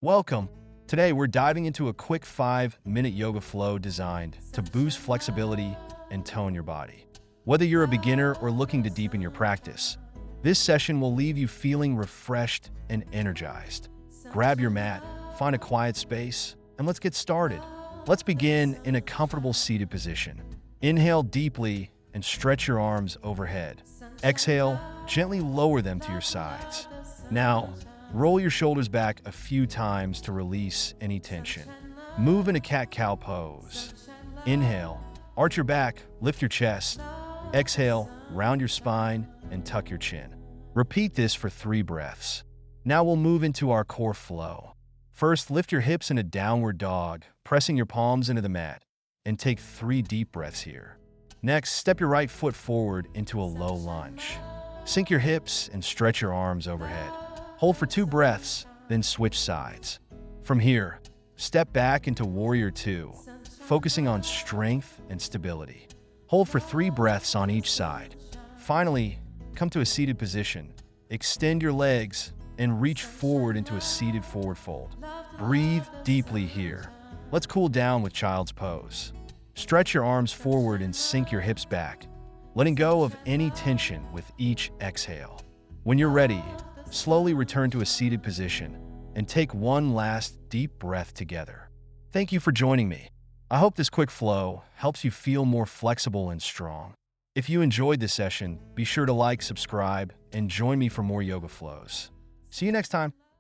Welcome. Today we're diving into a quick 5-minute yoga flow designed to boost flexibility and tone your body. Whether you're a beginner or looking to deepen your practice, this session will leave you feeling refreshed and energized. Grab your mat, find a quiet space, and let's get started. Let's begin in a comfortable seated position. Inhale deeply and stretch your arms overhead. Exhale, gently lower them to your sides. Now, roll your shoulders back a few times to release any tension. Move in a cat-cow pose. Inhale, arch your back, lift your chest. Exhale, round your spine and tuck your chin. Repeat this for 3 breaths. Now we'll move into our core flow. First, lift your hips in a downward dog, pressing your palms into the mat, and take 3 deep breaths here. Next, step your right foot forward into a low lunge. Sink your hips and stretch your arms overhead. Hold for 2 breaths, then switch sides. From here, step back into Warrior 2, focusing on strength and stability. Hold for 3 breaths on each side. Finally, come to a seated position. Extend your legs and reach forward into a seated forward fold. Breathe deeply here. Let's cool down with child's pose. Stretch your arms forward and sink your hips back, letting go of any tension with each exhale. When you're ready, slowly return to a seated position and take one last deep breath together. Thank you for joining me. I hope this quick flow helps you feel more flexible and strong. If you enjoyed this session, be sure to like, subscribe, and join me for more yoga flows. See you next time.